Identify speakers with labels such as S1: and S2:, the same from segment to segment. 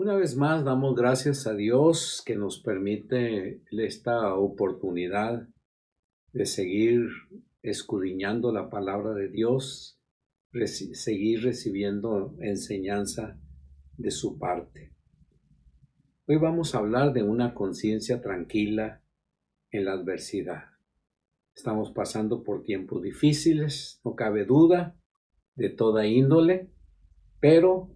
S1: Una vez más damos gracias a Dios que nos permite esta oportunidad de seguir escudriñando la palabra de Dios, seguir recibiendo enseñanza de su parte. Hoy vamos a hablar de una conciencia tranquila en la adversidad. Estamos pasando por tiempos difíciles, no cabe duda, de toda índole, pero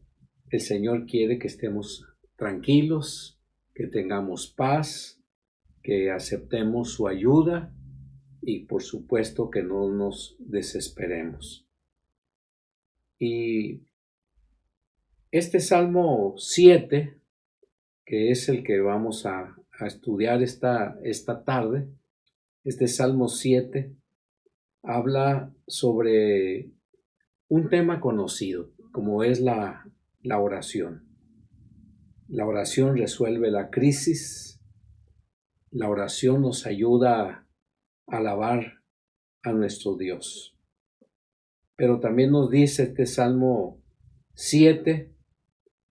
S1: el Señor quiere que estemos tranquilos, que tengamos paz, que aceptemos su ayuda y por supuesto que no nos desesperemos. Y este Salmo 7, que es el que vamos a estudiar esta tarde, este Salmo 7 habla sobre un tema conocido, como es la oración. La oración resuelve la crisis. La oración nos ayuda alabar a nuestro Dios. Pero también nos dice este Salmo 7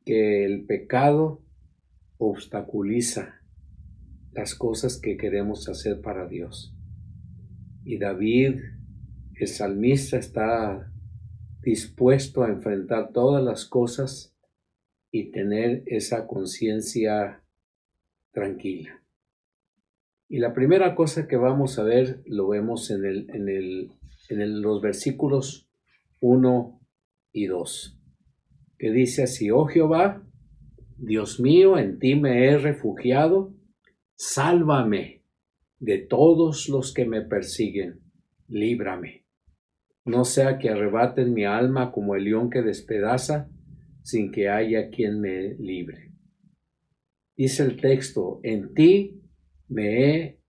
S1: que el pecado obstaculiza las cosas que queremos hacer para Dios. Y David, el salmista, está dispuesto a enfrentar todas las cosas y tener esa conciencia tranquila. Y la primera cosa que vamos a ver lo vemos en los versículos 1 y 2, que dice así: Oh Jehová, Dios mío, en ti me he refugiado, sálvame de todos los que me persiguen, líbrame. No sea que arrebaten mi alma como el león que despedaza, sin que haya quien me libre. Dice el texto: en ti me he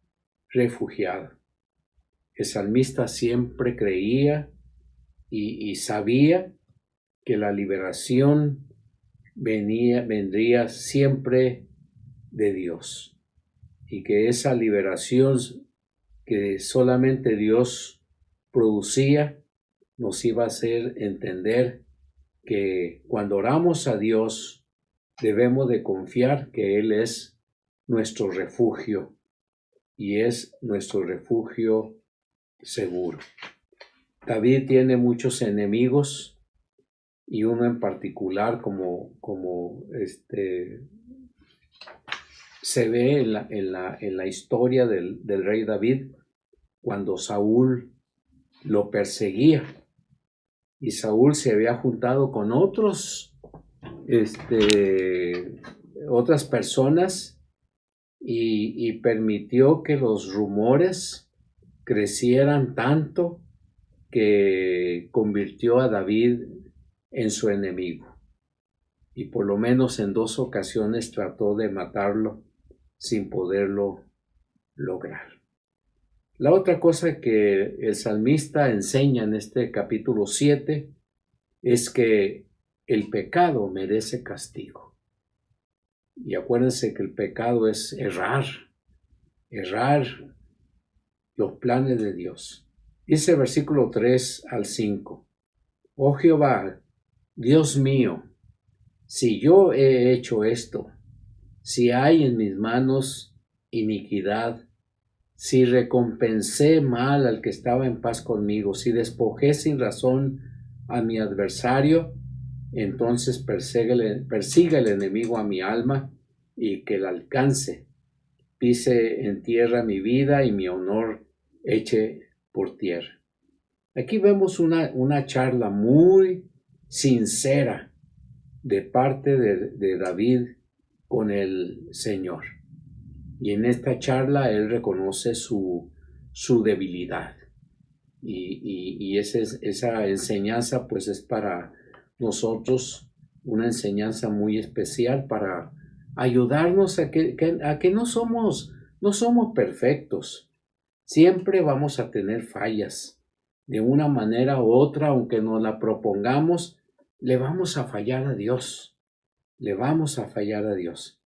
S1: refugiado. El salmista siempre creía y sabía que la liberación vendría siempre de Dios, y que esa liberación que solamente Dios producía nos iba a hacer entender que cuando oramos a Dios debemos de confiar que Él es nuestro refugio y es nuestro refugio seguro. David tiene muchos enemigos, y uno en particular como se ve en la historia del rey David, cuando Saúl lo perseguía, y Saúl se había juntado con otras personas y permitió que los rumores crecieran tanto que convirtió a David en su enemigo, y por lo menos en 2 ocasiones trató de matarlo sin poderlo lograr. La otra cosa que el salmista enseña en este capítulo 7 es que el pecado merece castigo. Y acuérdense que el pecado es errar los planes de Dios. Dice el versículo 3 al 5: Oh Jehová, Dios mío, si yo he hecho esto, si hay en mis manos iniquidad, si recompensé mal al que estaba en paz conmigo, si despojé sin razón a mi adversario, entonces persiga el enemigo a mi alma y que la alcance, pise en tierra mi vida y mi honor eche por tierra. Aquí vemos una charla muy sincera de parte de David con el Señor. Y en esta charla él reconoce su debilidad. Y esa enseñanza pues es para nosotros una enseñanza muy especial para ayudarnos a que no somos perfectos. Siempre vamos a tener fallas. De una manera u otra, aunque nos la propongamos, le vamos a fallar a Dios. Le vamos a fallar a Dios.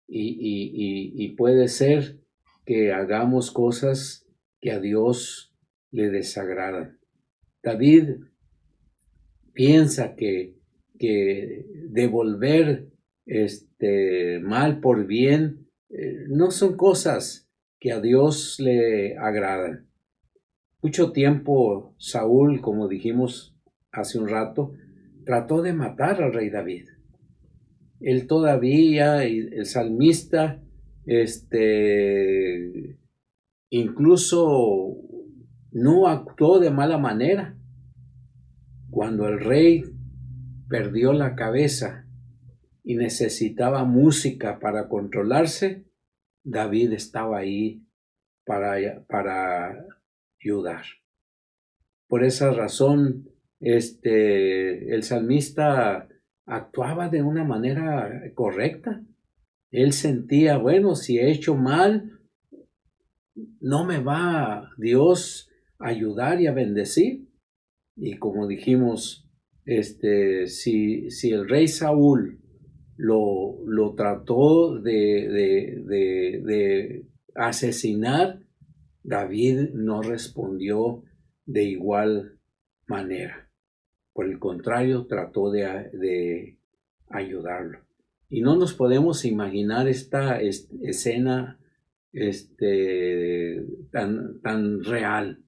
S1: Y puede ser que hagamos cosas que a Dios le desagradan. David piensa que devolver mal por bien no son cosas que a Dios le agradan. Mucho tiempo Saúl, como dijimos hace un rato, trató de matar al rey David. Él todavía, el salmista, incluso no actuó de mala manera. Cuando el rey perdió la cabeza y necesitaba música para controlarse, David estaba ahí para ayudar. Por esa razón, el salmista actuaba de una manera correcta. Él sentía, bueno, si he hecho mal, no me va Dios a ayudar y a bendecir. Y como dijimos, si el rey Saúl lo trató de asesinar, David no respondió de igual manera. Por el contrario, trató de ayudarlo. Y no nos podemos imaginar esta escena tan real.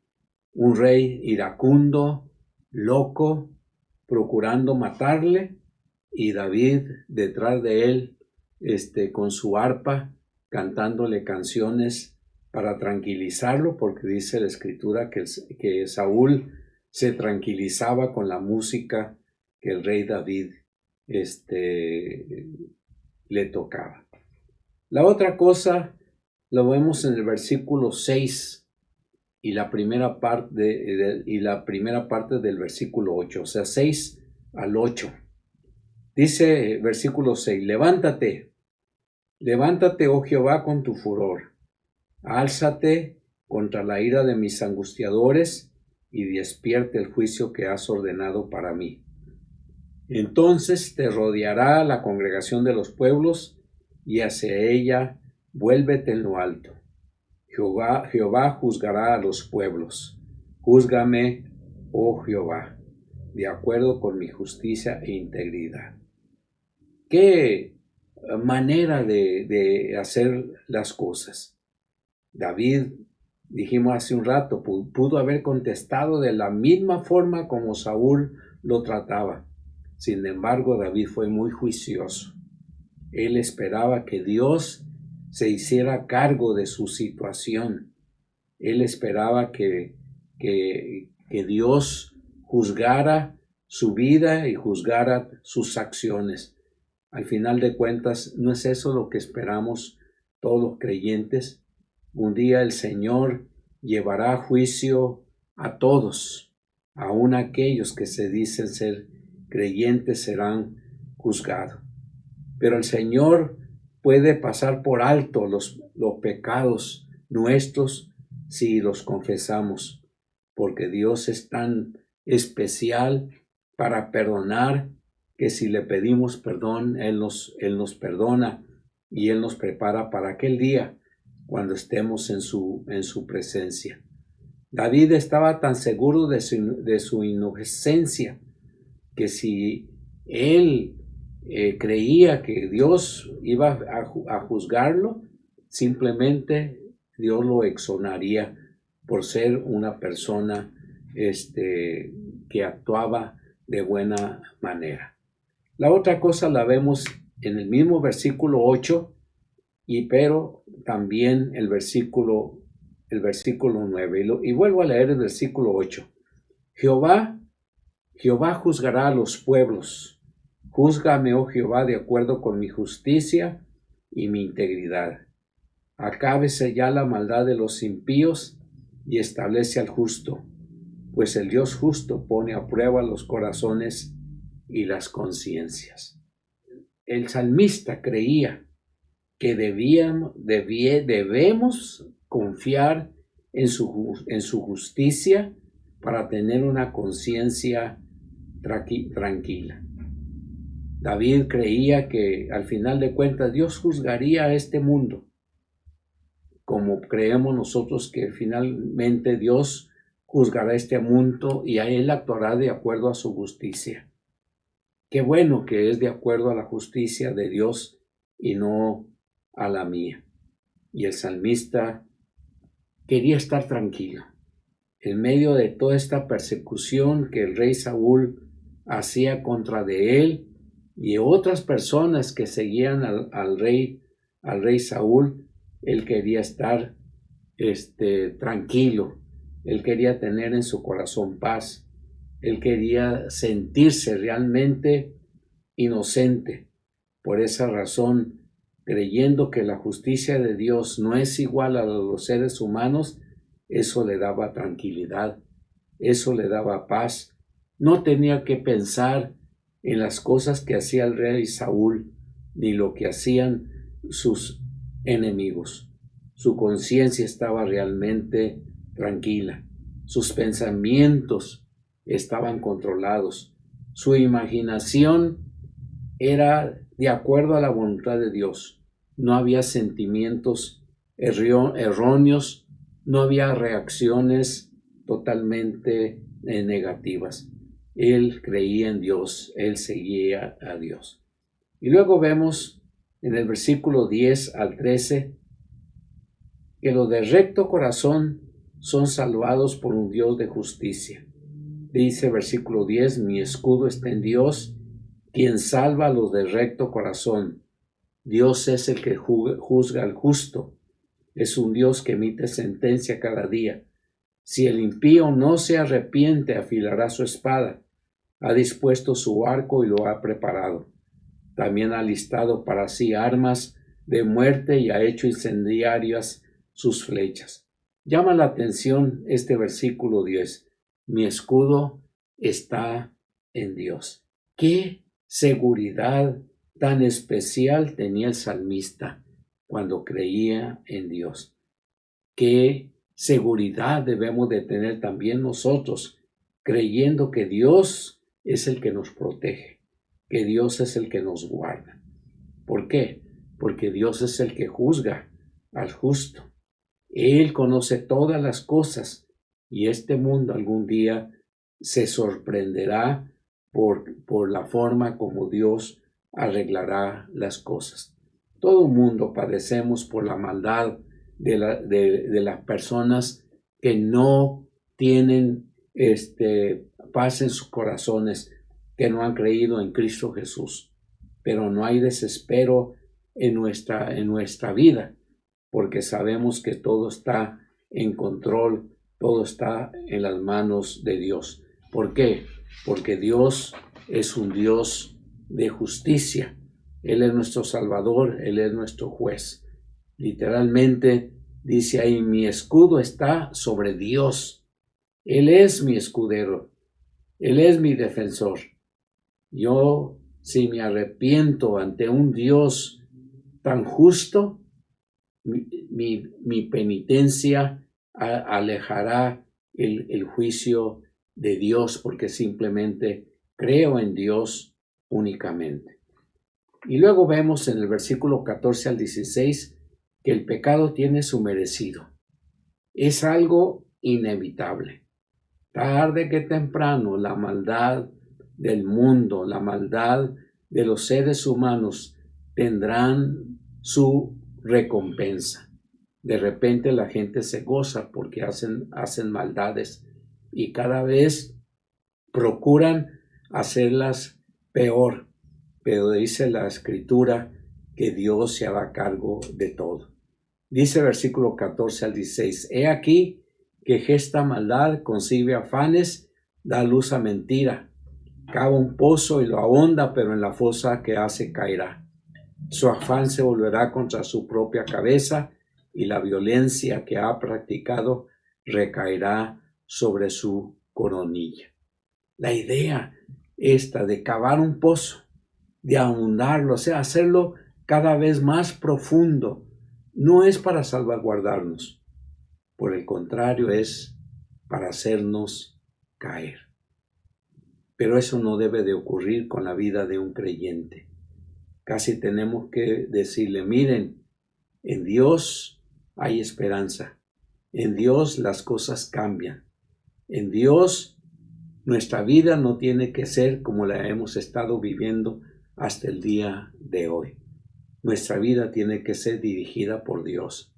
S1: Un rey iracundo, loco, procurando matarle, y David detrás de él, con su arpa, cantándole canciones para tranquilizarlo, porque dice la escritura que Saúl se tranquilizaba con la música que el rey David le tocaba. La otra cosa lo vemos en el versículo 6 y la primera parte del versículo 8, o sea, 6 al 8. Dice versículo 6, levántate, oh Jehová, con tu furor, álzate contra la ira de mis angustiadores y despierte el juicio que has ordenado para mí. Entonces te rodeará la congregación de los pueblos y hacia ella vuélvete en lo alto. Jehová juzgará a los pueblos. Júzgame, oh Jehová, de acuerdo con mi justicia e integridad. Qué manera de hacer las cosas. David, dijimos hace un rato, pudo haber contestado de la misma forma como Saúl lo trataba. Sin embargo, David fue muy juicioso. Él esperaba que Dios se hiciera cargo de su situación. Él esperaba que Dios juzgara su vida y juzgara sus acciones. Al final de cuentas, ¿no es eso lo que esperamos todos los creyentes? Un día el Señor llevará a juicio a todos, aun aquellos que se dicen ser creyentes serán juzgados. Pero el Señor puede pasar por alto los pecados nuestros si los confesamos, porque Dios es tan especial para perdonar que si le pedimos perdón, Él nos perdona y Él nos prepara para aquel día cuando estemos en su presencia. David estaba tan seguro de su inocencia que si él creía que Dios iba a juzgarlo, simplemente Dios lo exonaría por ser una persona que actuaba de buena manera. La otra cosa la vemos en el mismo versículo 8, pero también el versículo 9. Y vuelvo a leer el versículo 8. Jehová juzgará a los pueblos. Júzgame, oh Jehová, de acuerdo con mi justicia y mi integridad. Acábese ya la maldad de los impíos y establece al justo, pues el Dios justo pone a prueba los corazones y las conciencias. El salmista creía que debemos confiar en su justicia para tener una conciencia tranquila. David creía que al final de cuentas Dios juzgaría a este mundo, como creemos nosotros que finalmente Dios juzgará este mundo y a Él actuará de acuerdo a su justicia. Qué bueno que es de acuerdo a la justicia de Dios y no a la mía. Y el salmista quería estar tranquilo en medio de toda esta persecución que el rey Saúl hacía contra de él y otras personas que seguían al rey Saúl. Él quería estar tranquilo, él quería tener en su corazón paz, él quería sentirse realmente inocente. Por esa razón, creyendo que la justicia de Dios no es igual a la de los seres humanos, eso le daba tranquilidad, eso le daba paz. No tenía que pensar en las cosas que hacía el rey Saúl, ni lo que hacían sus enemigos. Su conciencia estaba realmente tranquila. Sus pensamientos estaban controlados. Su imaginación era de acuerdo a la voluntad de Dios. No había sentimientos erróneos, no había reacciones totalmente negativas. Él creía en Dios, él seguía a Dios. Y luego vemos en el versículo 10 al 13 que los de recto corazón son salvados por un Dios de justicia. Dice versículo 10, mi escudo está en Dios, quien salva a los de recto corazón. Dios es el que juzga al justo. Es un Dios que emite sentencia cada día. Si el impío no se arrepiente, afilará su espada. Ha dispuesto su arco y lo ha preparado. También ha listado para sí armas de muerte y ha hecho incendiarias sus flechas. Llama la atención este versículo 10. Mi escudo está en Dios. ¿Qué seguridad tan especial tenía el salmista cuando creía en Dios? ¿Qué seguridad debemos de tener también nosotros, creyendo que Dios es el que nos protege, que Dios es el que nos guarda? ¿Por qué? Porque Dios es el que juzga al justo. Él conoce todas las cosas y este mundo algún día se sorprenderá por la forma como Dios arreglará las cosas. Todo mundo padecemos por la maldad de las personas que no tienen paz en sus corazones, que no han creído en Cristo Jesús. Pero no hay desespero en nuestra vida, porque sabemos que todo está en control, todo está en las manos de Dios. ¿Por qué? Porque Dios es un Dios de justicia. Él es nuestro Salvador, Él es nuestro juez. Literalmente dice ahí, mi escudo está sobre Dios. Él es mi escudero, Él es mi defensor. Yo, si me arrepiento ante un Dios tan justo, mi penitencia alejará el juicio de Dios, porque simplemente creo en Dios únicamente. Y luego vemos en el versículo 14 al 16 que el pecado tiene su merecido. Es algo inevitable. Tarde que temprano, la maldad del mundo, la maldad de los seres humanos tendrán su recompensa. De repente la gente se goza porque hacen maldades y cada vez procuran hacerlas peor. Pero dice la Escritura que Dios se hará cargo de todo. Dice versículo 14 al 16, he aquí que gesta maldad, concibe afanes, da luz a mentira, cava un pozo y lo ahonda, pero en la fosa que hace caerá. Su afán se volverá contra su propia cabeza y la violencia que ha practicado recaerá sobre su coronilla. La idea esta de cavar un pozo, de ahondarlo, o sea, hacerlo cada vez más profundo, no es para salvaguardarnos. Por el contrario, es para hacernos caer. Pero eso no debe de ocurrir con la vida de un creyente. Casi tenemos que decirle, miren, en Dios hay esperanza. En Dios las cosas cambian. En Dios nuestra vida no tiene que ser como la hemos estado viviendo hasta el día de hoy. Nuestra vida tiene que ser dirigida por Dios.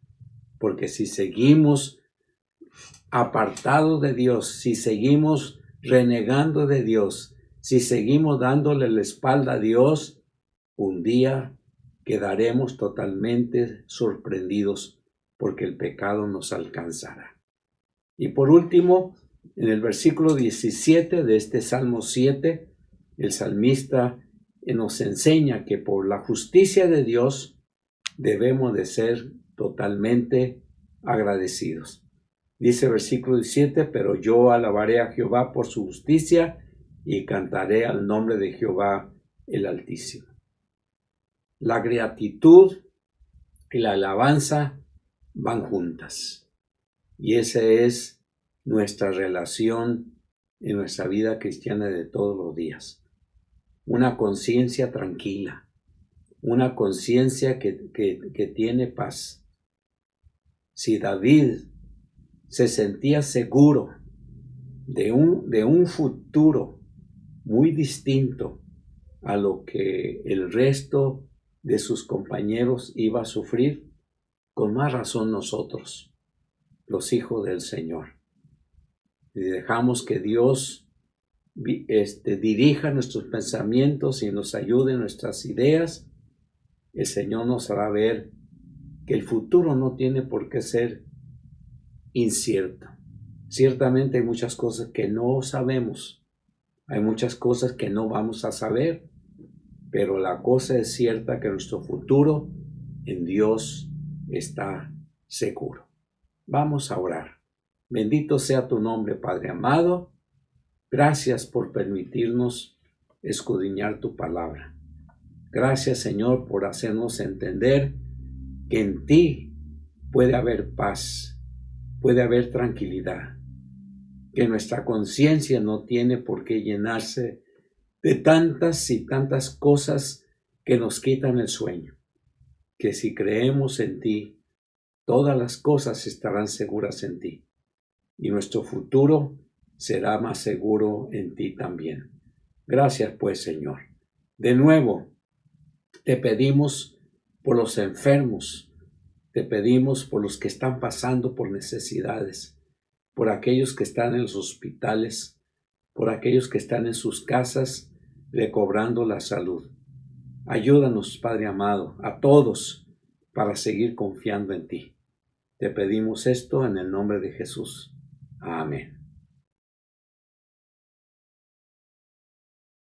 S1: Porque si seguimos apartados de Dios, si seguimos renegando de Dios, si seguimos dándole la espalda a Dios, un día quedaremos totalmente sorprendidos porque el pecado nos alcanzará. Y por último, en el versículo 17 de este Salmo 7, el salmista nos enseña que por la justicia de Dios debemos de ser totalmente agradecidos. Dice el versículo 17, pero yo alabaré a Jehová por su justicia y cantaré al nombre de Jehová el Altísimo. La gratitud y la alabanza van juntas. Y esa es nuestra relación en nuestra vida cristiana de todos los días. Una conciencia tranquila, una conciencia que tiene paz. Si David se sentía seguro de un futuro muy distinto a lo que el resto de sus compañeros iba a sufrir, con más razón nosotros, los hijos del Señor. Y dejamos que Dios dirija nuestros pensamientos y nos ayude en nuestras ideas, el Señor nos hará ver que el futuro no tiene por qué ser incierto. Ciertamente hay muchas cosas que no sabemos, hay muchas cosas que no vamos a saber, pero la cosa es cierta, que nuestro futuro en Dios está seguro. Vamos a orar. Bendito sea tu nombre, Padre amado. Gracias por permitirnos escudriñar tu palabra. Gracias, Señor, por hacernos entender que en ti puede haber paz, puede haber tranquilidad, que nuestra conciencia no tiene por qué llenarse de tantas y tantas cosas que nos quitan el sueño, que si creemos en ti, todas las cosas estarán seguras en ti, y nuestro futuro será más seguro en ti también. Gracias pues, Señor. De nuevo, te pedimos por los enfermos, te pedimos por los que están pasando por necesidades, por aquellos que están en los hospitales, por aquellos que están en sus casas recobrando la salud. Ayúdanos, Padre amado, a todos para seguir confiando en ti. Te pedimos esto en el nombre de Jesús. Amén.